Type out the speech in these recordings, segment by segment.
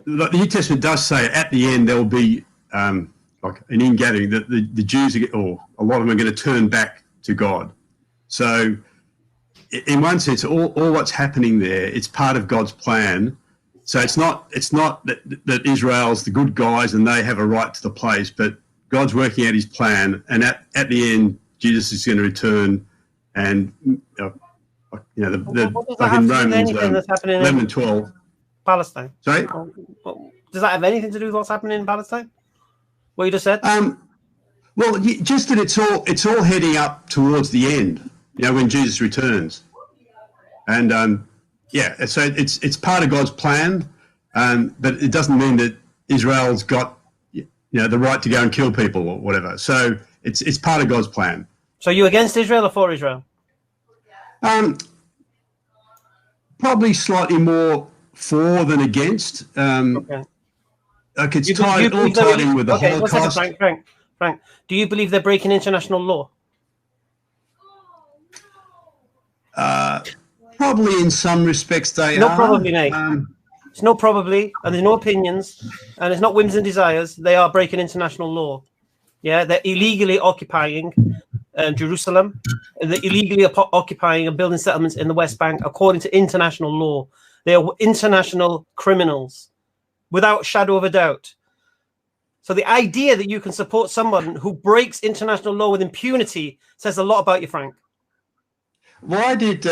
the New Testament does say at the end there will be like an ingathering that the Jews or a lot of them are going to turn back to God. So in one sense, all what's happening there, it's part of God's plan. So it's not that Israel's the good guys and they have a right to the place, but God's working out his plan, and at the end, Jesus is going to return, and like in Romans 11 and 12. Palestine. Sorry? Does that have anything to do with what's happening in Palestine? What you just said? Well, just that it's all heading up towards the end, when Jesus returns. And so it's part of God's plan, but it doesn't mean that Israel's got the right to go and kill people or whatever. So it's part of God's plan. So you against Israel or for Israel? Probably slightly more for than against. Okay. Like it's all tied in with the Holocaust. Frank, do you believe they're breaking international law? Probably in some respects they are. No, probably, mate. It's not probably, and there's no opinions, and it's not whims and desires. They are breaking international law. Yeah, they're illegally occupying Jerusalem. And they're illegally occupying and building settlements in the West Bank according to international law. They are international criminals, without shadow of a doubt. So the idea that you can support someone who breaks international law with impunity says a lot about you, Frank. Why did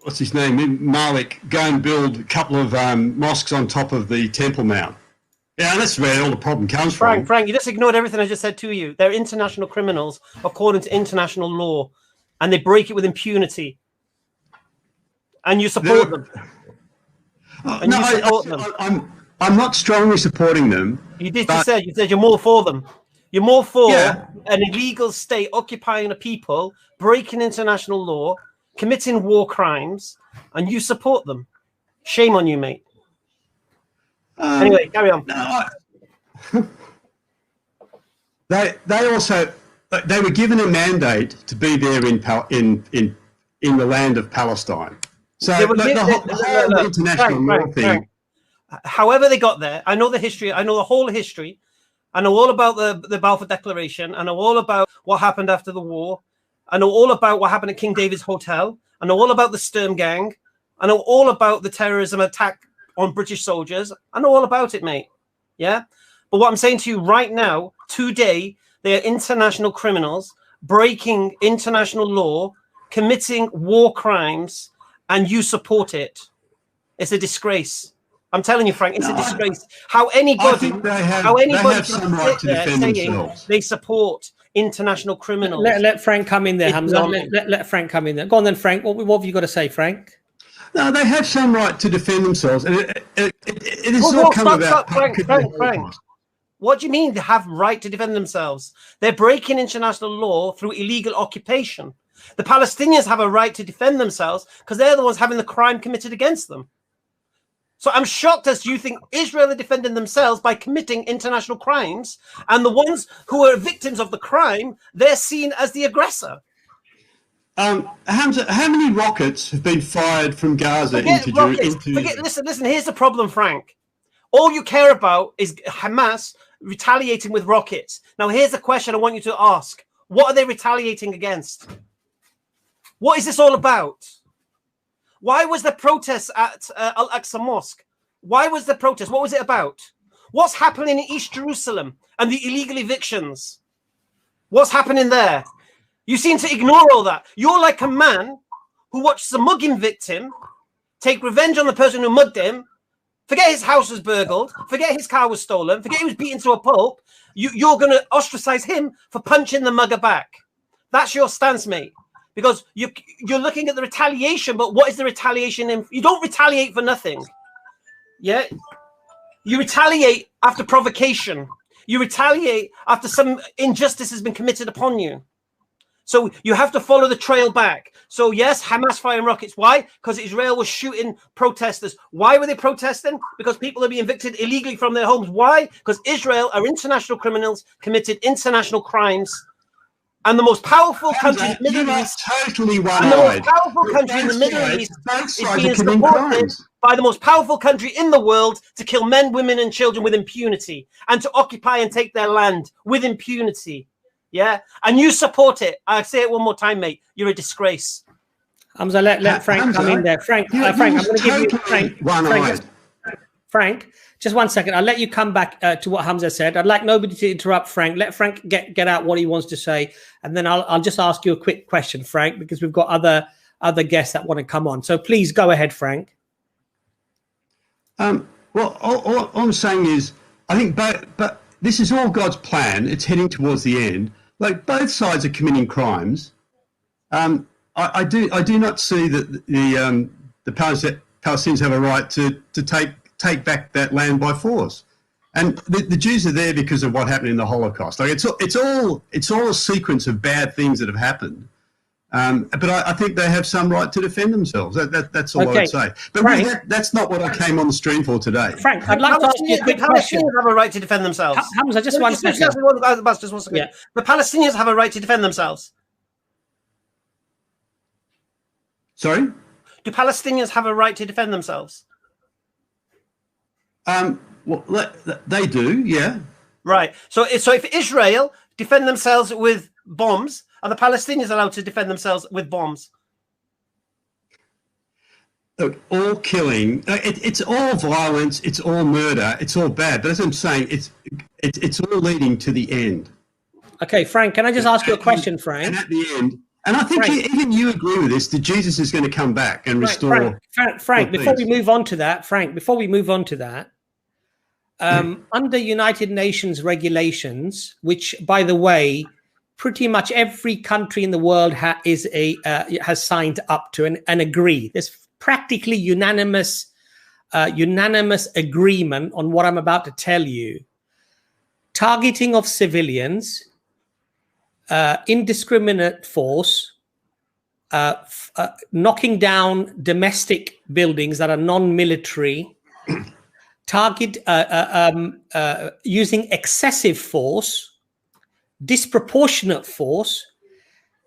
what's his name, Malik, go and build a couple of mosques on top of the Temple Mount? Yeah, that's where all the problem comes from. Frank, you just ignored everything I just said to you. They're international criminals according to international law, and they break it with impunity. And you support them. I'm not strongly supporting them. You did. You said you're more for them. You're more for an illegal state occupying a people, breaking international law, committing war crimes, and you support them. Shame on you, mate. Anyway, carry on. They also were given a mandate to be there in the land of Palestine. So the whole international law thing. Frank. However they got there, I know the history. I know the whole history. I know all about the Balfour Declaration. I know all about what happened after the war. I know all about what happened at King David's Hotel. I know all about the Sturm Gang. I know all about the terrorism attack on British soldiers. I know all about it, mate. Yeah? But what I'm saying to you right now, today, they are international criminals, breaking international law, committing war crimes, and you support it. It's a disgrace. I'm telling you, Frank, it's a disgrace. How anybody can sit there saying they support international criminals. Let Frank come in there, Hamza. Let Frank come in there. Go on then, Frank. What have you got to say, Frank? No, they have some right to defend themselves. And it is not come about... Frank. What do you mean they have right to defend themselves? They're breaking international law through illegal occupation. The Palestinians have a right to defend themselves because they're the ones having the crime committed against them. So I'm shocked as you think Israel are defending themselves by committing international crimes, and the ones who are victims of the crime, they're seen as the aggressor. Hamza, how many rockets have been fired from Gaza into... Listen, here's the problem, Frank. All you care about is Hamas retaliating with rockets. Now, here's a question I want you to ask. What are they retaliating against? What is this all about? Why was the protest at Al-Aqsa Mosque? Why was the protest? What was it about? What's happening in East Jerusalem and the illegal evictions? What's happening there? You seem to ignore all that. You're like a man who watched a mugging victim take revenge on the person who mugged him. Forget his house was burgled. Forget his car was stolen. Forget he was beaten to a pulp. You're going to ostracize him for punching the mugger back. That's your stance, mate. Because you're looking at the retaliation, but what is the retaliation in? You don't retaliate for nothing. Yeah? You retaliate after provocation. You retaliate after some injustice has been committed upon you. So you have to follow the trail back. So yes, Hamas firing rockets. Why? Because Israel was shooting protesters. Why were they protesting? Because people are being evicted illegally from their homes. Why? Because Israel are international criminals, committed international crimes, And the most powerful country in the you Middle are East, totally and the one-eyed. most powerful country in the Middle East Both is sides being are committing supported crimes. by the most powerful country in the world to kill men, women, and children with impunity, and to occupy and take their land with impunity. Yeah, and you support it. I say it one more time, mate. You're a disgrace. Hamza, let Frank come in there. Frank, Frank, I'm going to give you Frank. Just 1 second. I'll let you come back to what Hamza said. I'd like nobody to interrupt Frank. Let Frank get out what he wants to say, and then I'll just ask you a quick question, Frank, because we've got other guests that want to come on. So please go ahead, Frank. Well, all I'm saying is, I think, but this is all God's plan. It's heading towards the end. Like, both sides are committing crimes. I do not see that the Palestinians have a right to take back that land by force. And the Jews are there because of what happened in the Holocaust. Like, it's all a sequence of bad things that have happened. But I think they have some right to defend themselves. That's all I would say. But Frank, that's not what I came on the stream for today. Frank, I'd like to ask you a quick question. The Palestinians have a right to defend themselves. Hamza, just one second. Just 1 second. Yeah. The Palestinians have a right to defend themselves. Sorry? Do Palestinians have a right to defend themselves? Well, they do, yeah. Right. So if Israel defend themselves with bombs, are the Palestinians allowed to defend themselves with bombs? Look, all killing, it's all violence, it's all murder, it's all bad. But as I'm saying, it's all leading to the end. Okay, Frank, can I just ask you a question, Frank? And at the end, and I think even you agree with this, that Jesus is going to come back and restore. Frank, before we move on to that, under United Nations regulations, which, by the way, pretty much every country in the world has signed up to and agree. There's practically unanimous agreement on what I'm about to tell you. Targeting of civilians, indiscriminate force, knocking down domestic buildings that are non-military, using excessive force, disproportionate force.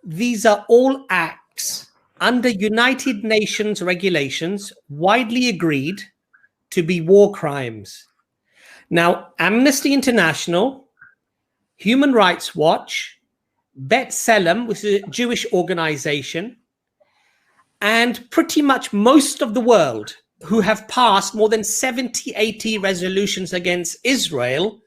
These are all acts under United Nations regulations, widely agreed to be war crimes. Now, Amnesty International, Human Rights Watch, Bet Selem, which is a Jewish organization, and pretty much most of the world who have passed more than 70, 80 resolutions against Israel,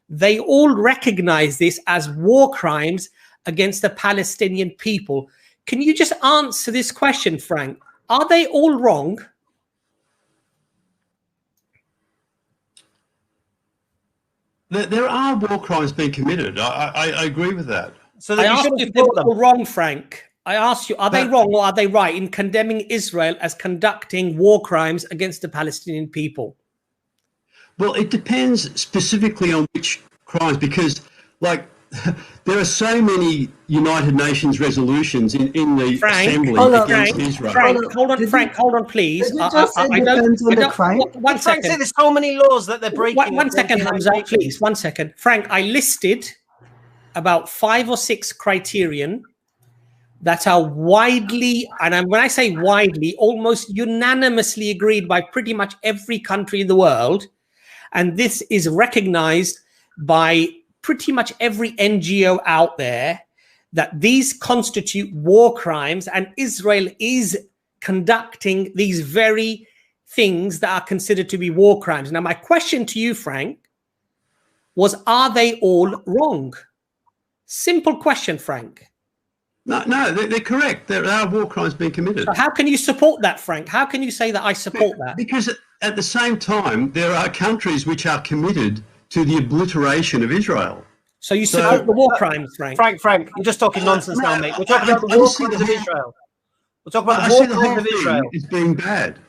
they all recognize this as war crimes against the Palestinian people. Can you just answer this question, Frank? Are they all wrong? There are war crimes being committed. I agree with that. So I asked you if they were all wrong, Frank. I asked you, are they wrong or are they right in condemning Israel as conducting war crimes against the Palestinian people? Well, it depends specifically on which crimes, because, like, there are so many United Nations resolutions in the Assembly against Israel. Hold on, please. One second. There's so many laws that they're breaking. One second, Hamza, please. 1 second. Frank, I listed about 5 or 6 criterion that are widely, and when I say widely, almost unanimously agreed by pretty much every country in the world. And this is recognized by pretty much every NGO out there, that these constitute war crimes, and Israel is conducting these very things that are considered to be war crimes. Now, my question to you, Frank, was, are they all wrong? Simple question, Frank. No, they're correct. There are war crimes being committed. So how can you support that, Frank? How can you say that I support that? Because at the same time, there are countries which are committed to the obliteration of Israel. So you support the war crimes, Frank? Frank, you're just talking nonsense now, mate. We're talking about the war crimes of Israel. We're talking about the war crimes of Israel. It's being bad.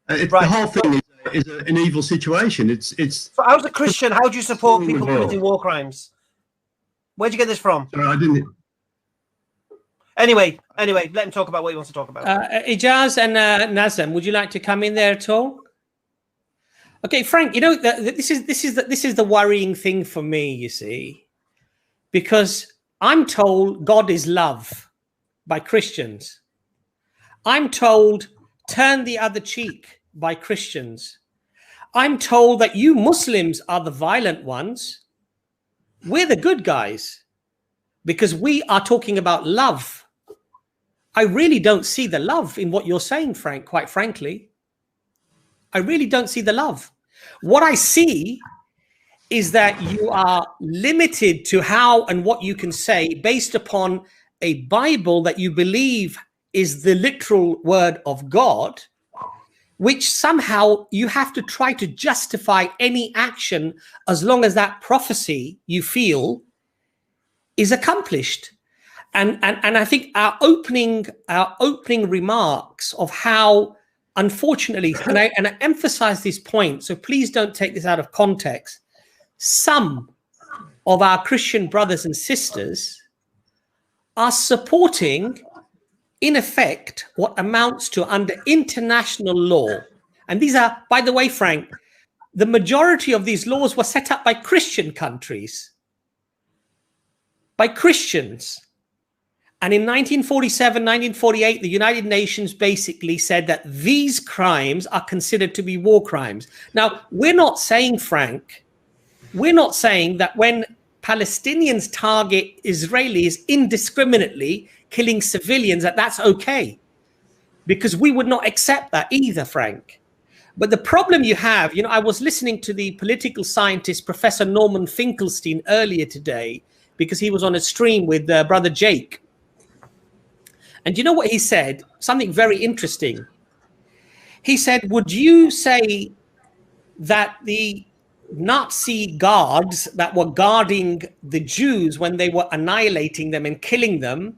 The whole thing is an evil situation. It's. So, as a Christian, how do you support people committing war crimes? Where'd you get this from? Sorry, I didn't. Anyway, let him talk about what he wants to talk about. Ijaz and Nazem, would you like to come in there at all? Okay, Frank. You know this is the worrying thing for me. You see, because I'm told God is love by Christians. I'm told turn the other cheek by Christians. I'm told that you Muslims are the violent ones. We're the good guys because we are talking about love. I really don't see the love in what you're saying, Frank, quite frankly. I really don't see the love. What I see is that you are limited to how and what you can say based upon a Bible that you believe is the literal word of God, which somehow you have to try to justify any action as long as that prophecy you feel is accomplished. And I think our opening remarks of how, unfortunately, and I emphasize this point, so please don't take this out of context. Some of our Christian brothers and sisters are supporting, in effect, what amounts to, under international law. And these are, by the way, Frank, the majority of these laws were set up by Christian countries, by Christians. And in 1947, 1948, the United Nations basically said that these crimes are considered to be war crimes. Now, we're not saying, Frank, we're not saying that when Palestinians target Israelis indiscriminately, killing civilians, that's okay. Because we would not accept that either, Frank. But the problem you have, you know, I was listening to the political scientist, Professor Norman Finkelstein, earlier today, because he was on a stream with Brother Jake. And you know what he said? Something very interesting. He said, would you say that the Nazi guards that were guarding the Jews when they were annihilating them and killing them,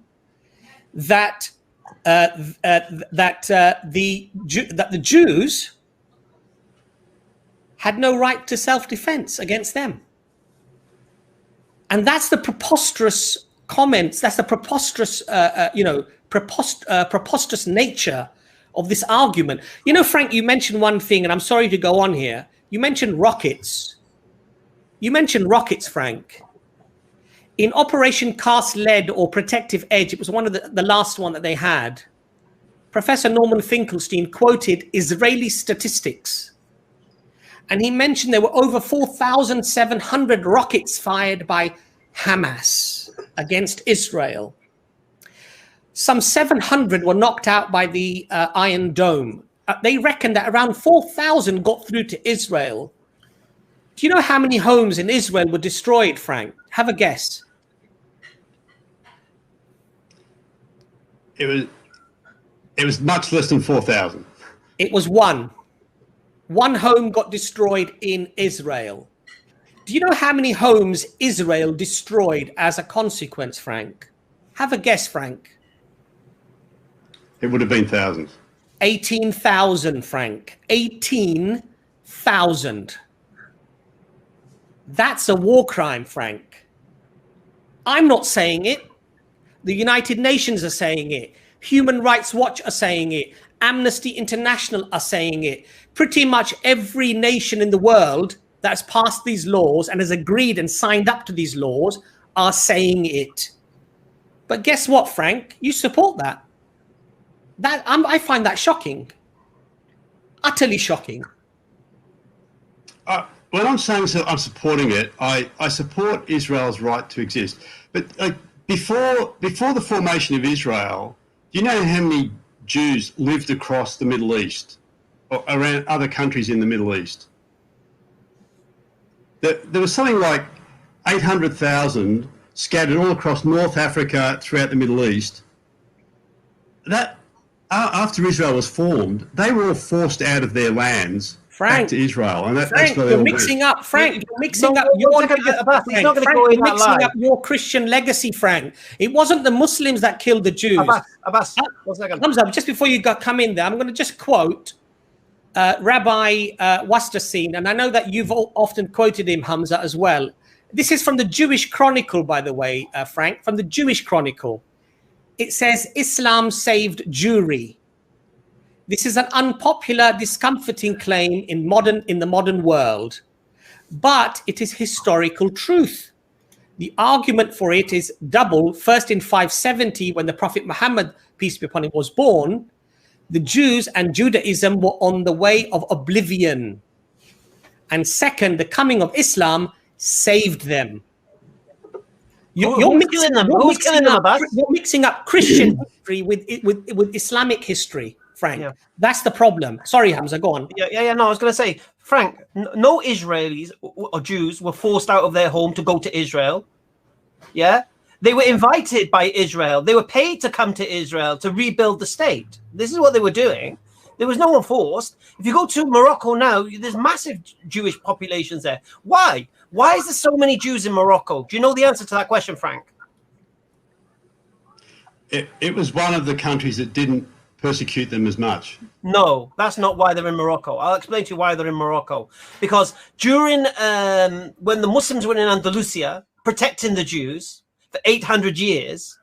that the Jews had no right to self-defense against them? And that's the preposterous comments. That's the preposterous, preposterous nature of this argument. You know, Frank, you mentioned one thing, and I'm sorry to go on here. You mentioned rockets. You mentioned rockets, Frank. In Operation Cast Lead or Protective Edge, it was one of the last one that they had. Professor Norman Finkelstein quoted Israeli statistics. And he mentioned there were over 4,700 rockets fired by Hamas against Israel. Some 700 were knocked out by the Iron Dome. They reckon that around 4,000 got through to Israel. Do you know how many homes in Israel were destroyed, Frank? Have a guess. It was much less than 4,000. It was one. One home got destroyed in Israel. Do you know how many homes Israel destroyed as a consequence, Frank? Have a guess, Frank. It would have been thousands. 18,000, Frank. 18,000. That's a war crime, Frank. I'm not saying it. The United Nations are saying it. Human Rights Watch are saying it. Amnesty International are saying it. Pretty much every nation in the world that's passed these laws and has agreed and signed up to these laws are saying it. But guess what, Frank? You support that. I find that shocking. Utterly shocking. When I'm saying I'm supporting it, I support Israel's right to exist. But before the formation of Israel, do you know how many Jews lived across the Middle East or around other countries in the Middle East? There was something like 800,000 scattered all across North Africa, throughout the Middle East. That after Israel was formed, they were all forced out of their lands, Frank, back to Israel, and Frank, you're mixing up. Frank, you're mixing up your Christian legacy, Frank. It wasn't the Muslims that killed the Jews. Abbas, 1 second. Hamza, just before you come in there, I'm going to just quote Rabbi Wasterstein, and I know that you've often quoted him, Hamza, as well. This is from the Jewish Chronicle, by the way, Frank, from the Jewish Chronicle. It says, Islam saved Jewry. This is an unpopular, discomforting claim in the modern world, but it is historical truth. The argument for it is double. First, in 570, when the Prophet Muhammad, peace be upon him, was born, the Jews and Judaism were on the way of oblivion. And second, the coming of Islam saved them. You're mixing up Christian history with Islamic history, Frank. Yeah. That's the problem. Sorry, Hamza, go on. Yeah. No, I was going to say, Frank, no Israelis or Jews were forced out of their home to go to Israel. Yeah? They were invited by Israel. They were paid to come to Israel to rebuild the state. This is what they were doing. There was no one forced. If you go to Morocco now, there's massive Jewish populations there. Why? Why is there so many Jews in Morocco? Do you know the answer to that question, Frank? It was one of the countries that didn't persecute them as much. No, that's not why they're in Morocco. I'll explain to you why they're in Morocco. Because during when the Muslims were in Andalusia protecting the Jews for 800 years,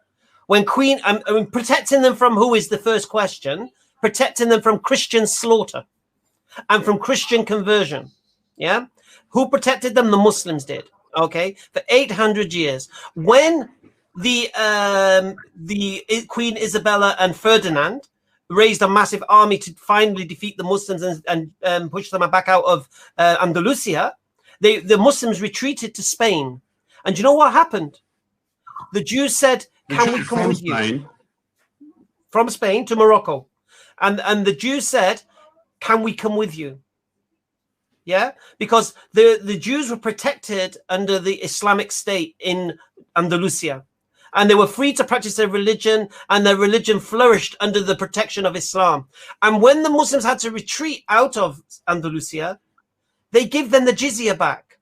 when protecting them from who is the first question? Protecting them from Christian slaughter and from Christian conversion. Yeah. Who protected them? The Muslims did. Okay. For 800 years. When the Queen Isabella and Ferdinand raised a massive army to finally defeat the Muslims and push them back out of Andalusia, the Muslims retreated to Spain. And you know what happened? The Jews said, can we come with you? From Spain to Morocco. And the Jews said, can we come with you? Yeah, because the Jews were protected under the Islamic State in Andalusia. And they were free to practice their religion, and their religion flourished under the protection of Islam. And when the Muslims had to retreat out of Andalusia, they give them the jizya back.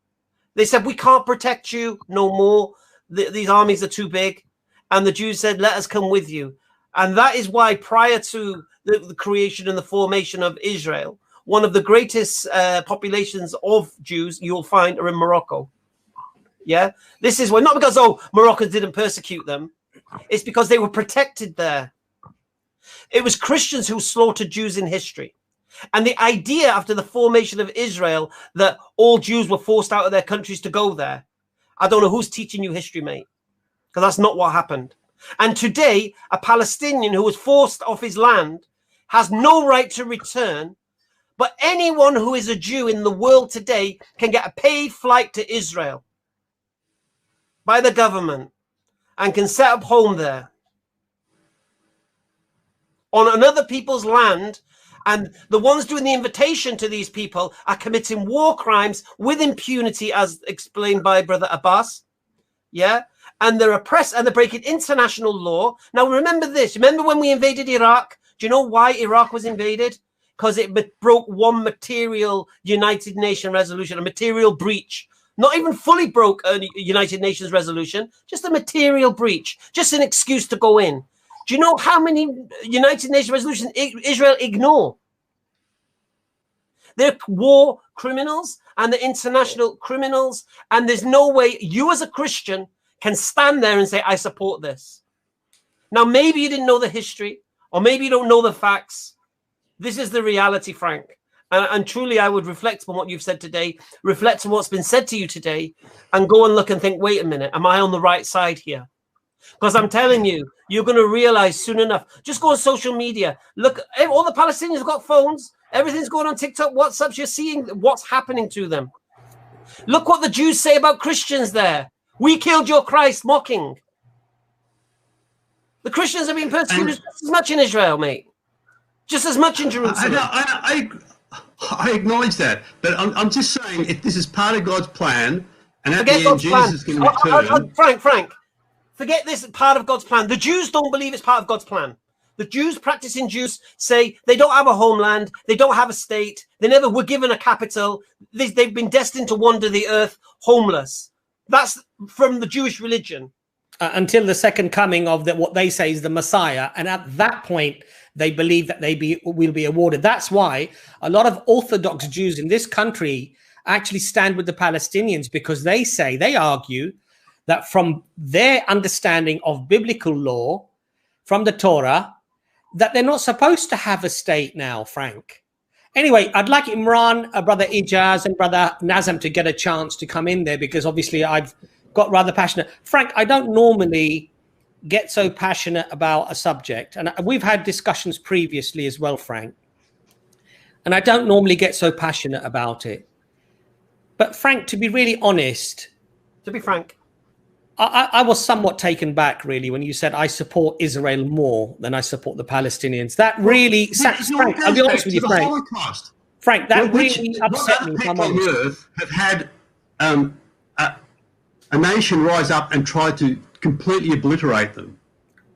They said, we can't protect you no more. These armies are too big. And the Jews said, let us come with you. And that is why prior to the creation and the formation of Israel, one of the greatest populations of Jews you'll find are in Morocco. Yeah, this is why, not because, Moroccans didn't persecute them. It's because they were protected there. It was Christians who slaughtered Jews in history. And the idea after the formation of Israel that all Jews were forced out of their countries to go there, I don't know who's teaching you history, mate, because that's not what happened. And today, a Palestinian who was forced off his land has no right to return. But anyone who is a Jew in the world today can get a paid flight to Israel by the government and can set up home there on another people's land. And the ones doing the invitation to these people are committing war crimes with impunity, as explained by Brother Abbas. Yeah. And they're oppressed and they're breaking international law. Now, remember this. Remember when we invaded Iraq? Do you know why Iraq was invaded? Because it broke one material United Nations resolution, a material breach. Not even fully broke a United Nations resolution, just a material breach, just an excuse to go in. Do you know how many United Nations resolutions Israel ignore? They're war criminals and the international criminals. And there's no way you as a Christian can stand there and say, I support this. Now, maybe you didn't know the history, or maybe you don't know the facts. This is the reality, Frank. And truly, I would reflect on what you've said today, reflect on what's been said to you today, and go and look and think, wait a minute, am I on the right side here? Because I'm telling you, you're going to realize soon enough. Just go on social media. Look, all the Palestinians have got phones. Everything's going on TikTok, WhatsApp. You're seeing what's happening to them. Look what the Jews say about Christians there. We killed your Christ, mocking. The Christians are being persecuted just as much in Israel, mate. Just as much in Jerusalem. I acknowledge that, but I'm just saying, if this is part of God's plan, and at the end Jesus is going to return. Frank, forget this part of God's plan. The Jews don't believe it's part of God's plan. The Jews, practicing Jews, say they don't have a homeland, they don't have a state, they never were given a capital, they've been destined to wander the earth homeless. That's from the Jewish religion. Until the second coming of what they say is the Messiah. And at that point, they believe that will be awarded. That's why a lot of Orthodox Jews in this country actually stand with the Palestinians, because they argue that from their understanding of biblical law, from the Torah, that they're not supposed to have a state now, Frank. Anyway, I'd like Imran, Brother Ijaz and Brother Nazem to get a chance to come in there, because obviously I've got rather passionate. Frank, I don't normally get so passionate about a subject, and we've had discussions previously as well, Frank, and I don't normally get so passionate about it. But Frank, to be really honest, I was somewhat taken back, really, when you said I support Israel more than I support the Palestinians. That really, Frank, I'll be honest with you, Frank. Holocaust. Frank, that really upset me. People on earth have had a nation rise up and try to completely obliterate them.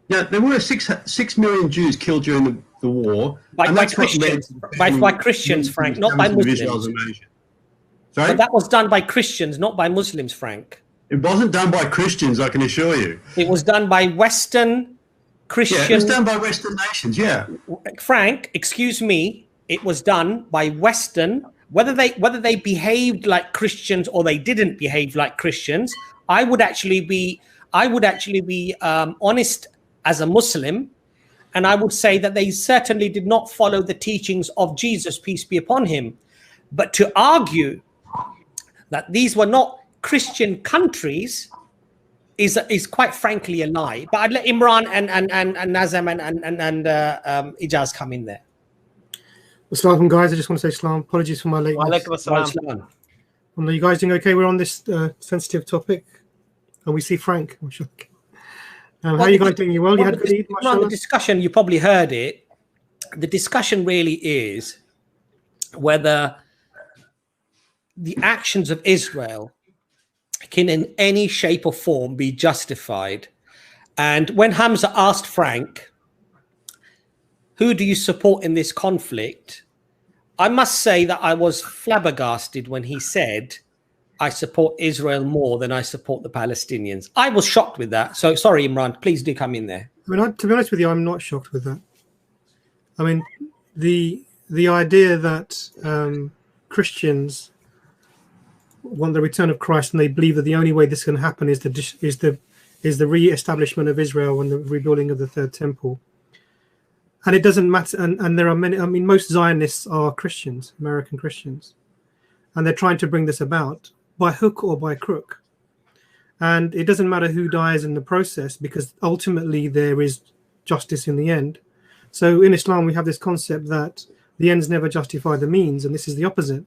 Now, there were 6 million Jews killed during the war. By Christians, by Christians, Frank, not by Muslims. Sorry? But that was done by Christians, not by Muslims, Frank. It wasn't done by Christians, I can assure you. It was done by Western Christian. Yeah, it was done by Western nations, yeah. Frank, excuse me, it was done by Western. Whether they behaved like Christians or they didn't behave like Christians, I would actually be honest as a Muslim, and I would say that they certainly did not follow the teachings of Jesus, peace be upon him. But to argue that these were not Christian countries is quite frankly a lie. But I'd let Imran and Nazam and Ijaz come in there. Assalamu guys, I just want to say salam. Apologies for my lateness. Are you guys doing okay? We're on this sensitive topic, and we see Frank. How are you guys doing? You well? You had a good Eid? The discussion, you probably heard it. The discussion really is whether the actions of Israel can in any shape or form be justified. And when Hamza asked Frank, who do you support in this conflict? I must say that I was flabbergasted when he said, I support Israel more than I support the Palestinians. I was shocked with that. So sorry, Imran, please do come in there. I mean, to be honest with you, I'm not shocked with that. I mean, the idea that Christians want the return of Christ, and they believe that the only way this can happen is the re-establishment of Israel and the rebuilding of the third temple. And it doesn't matter. And there are many. I mean, most Zionists are Christians, American Christians, and they're trying to bring this about by hook or by crook. And it doesn't matter who dies in the process, because ultimately there is justice in the end. So in Islam, we have this concept that the ends never justify the means, and this is the opposite.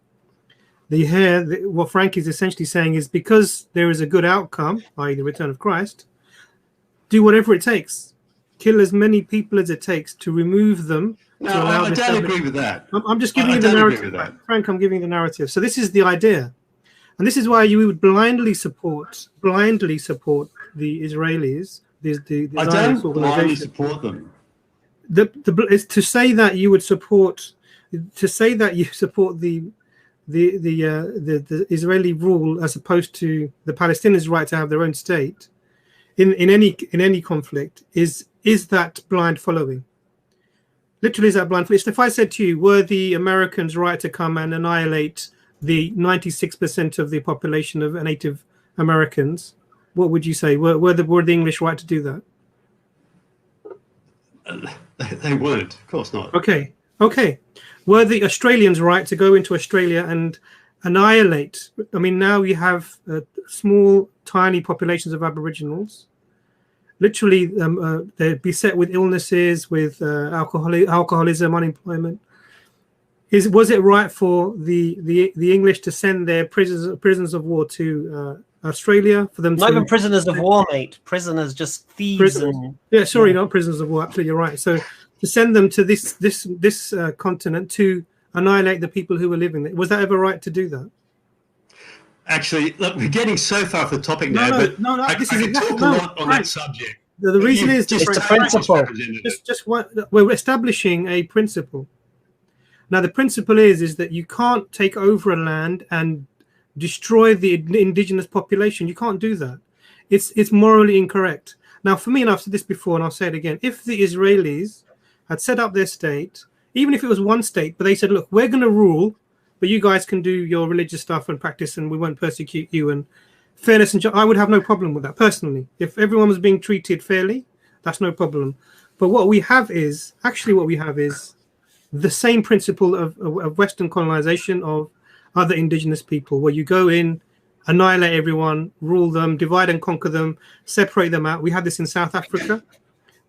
What Frank is essentially saying is, because there is a good outcome, i.e. the return of Christ, do whatever it takes. Kill as many people as it takes to remove them. No, I don't agree with that. I'm just giving you the narrative. Frank, I'm giving you the narrative. So this is the idea. And this is why you would blindly support the Israelis. I don't blindly support them. It's to say that you would support, the Israeli rule as opposed to the Palestinians' right to have their own state in any conflict is that blind following. Literally, is that blind following? If I said to you, were the Americans right to come and annihilate the 96% of the population of Native Americans, what would you say? Were the English right to do that? They weren't, of course not. Okay. Were the Australians right to go into Australia and annihilate? I mean, now we have small, tiny populations of Aboriginals. Literally, they're beset with illnesses, with alcoholism, unemployment. Was it right for the English to send their prisoners of war to Australia for them? Not even prisoners of war, mate. Prisoners, just thieves. Not prisoners of war. Absolutely, you're right. So to send them to this continent to annihilate the people who were living there, was that ever right to do that? Actually, look, we're getting so far off the topic now, but I can talk a lot on that subject. The reason is it's a principle. We're establishing a principle. Now, the principle is that you can't take over a land and destroy the indigenous population. You can't do that. It's morally incorrect. Now, for me, and I've said this before, and I'll say it again, if the Israelis had set up their state, even if it was one state, but they said, look, we're going to rule, but you guys can do your religious stuff and practice, and we won't persecute you, and fairness and I would have no problem with that personally. If everyone was being treated fairly, that's no problem. But what we have is the same principle of Western colonization of other indigenous people, where you go in, annihilate everyone, rule them, divide and conquer them, separate them out. We had this in South Africa.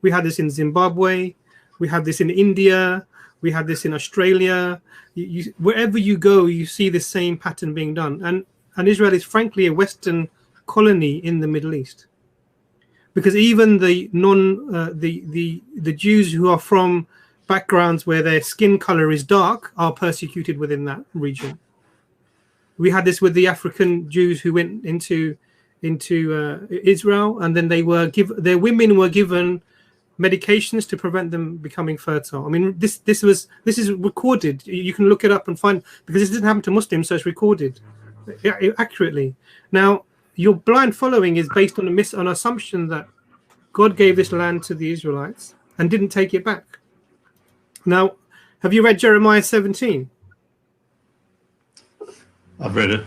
We had this in Zimbabwe. We had this in India. We had this in Australia. Wherever you go, you see the same pattern being done. And Israel is frankly a Western colony in the Middle East, because even the Jews who are from backgrounds where their skin color is dark are persecuted within that region. We had this with the African Jews who went into Israel, and then their women were given medications to prevent them becoming fertile. I mean, this is recorded. You can look it up and find, because this didn't happen to Muslims, so it's recorded accurately. Now, your blind following is based on an assumption that God gave this land to the Israelites and didn't take it back. Now, have you read Jeremiah 17? I've read it.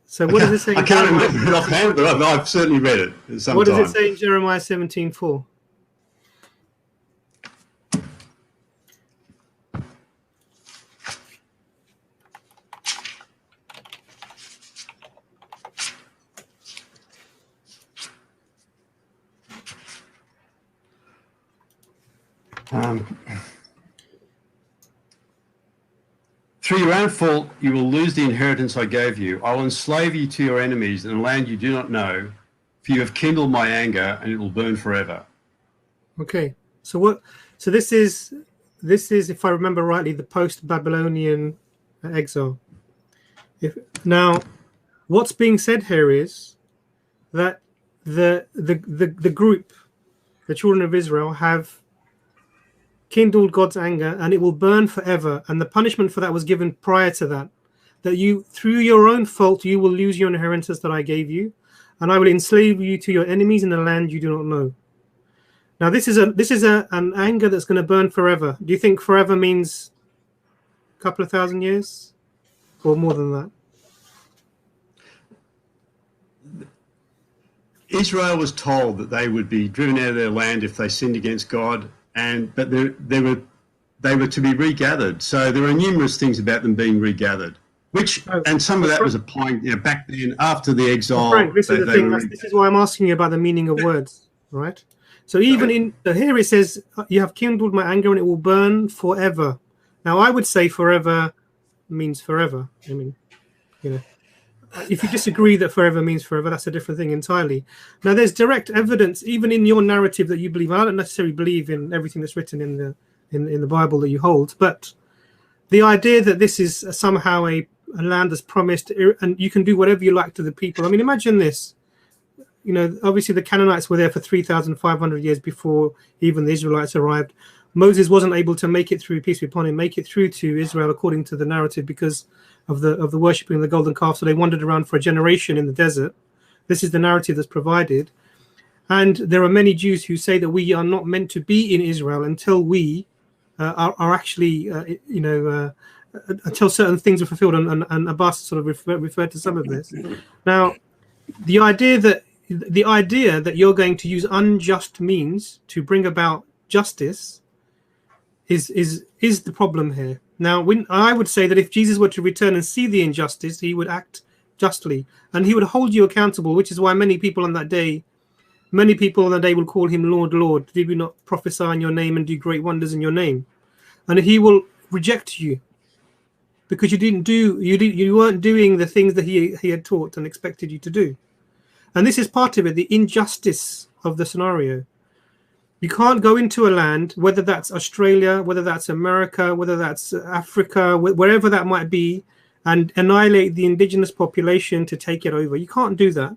So what does it say? I can't remember it offhand, but I've certainly read it sometime. What does it say in Jeremiah 17:4? Through your own fault, you will lose the inheritance I gave you. I will enslave you to your enemies in a land you do not know, for you have kindled my anger, and it will burn forever. Okay, so this is, if I remember rightly, the post-Babylonian exile. Now, what's being said here is that the group, the children of Israel, have kindled God's anger, and it will burn forever. And the punishment for that was given prior to that. That you, through your own fault, you will lose your inheritance that I gave you, and I will enslave you to your enemies in a land you do not know. Now, this is an anger that's going to burn forever. Do you think forever means a couple of thousand years, or more than that? Israel was told that they would be driven out of their land if they sinned against God. But they were to be regathered. So there are numerous things about them being regathered, and some of that was applying back then after the exile. Frank, this is the thing. This is why I'm asking you about the meaning of words, right? So even here it says, "You have kindled my anger, and it will burn forever." Now I would say forever means forever. I mean, if you disagree that forever means forever, that's a different thing entirely. Now, there's direct evidence, even in your narrative that you believe. I don't necessarily believe in everything that's written in the Bible that you hold, but the idea that this is somehow a land that's promised, and you can do whatever you like to the people. I mean, imagine this. Obviously the Canaanites were there for 3,500 years before even the Israelites arrived. Moses wasn't able to make it through, peace be upon him, make it through to Israel according to the narrative because of the worshipping of the golden calf. So they wandered around for a generation in the desert. This is the narrative that's provided. And there are many Jews who say that we are not meant to be in Israel until we are actually, until certain things are fulfilled. And Abbas sort of referred to some of this. Now, the idea that you're going to use unjust means to bring about justice is the problem here. Now, I would say that if Jesus were to return and see the injustice, he would act justly, and he would hold you accountable, which is why many people on that day will call him Lord, Lord. Did we not prophesy in your name and do great wonders in your name? And he will reject you because you weren't doing the things that he had taught and expected you to do. And this is part of it, the injustice of the scenario. You can't go into a land, whether that's Australia, whether that's America, whether that's Africa, wherever that might be, and annihilate the indigenous population to take it over. You can't do that.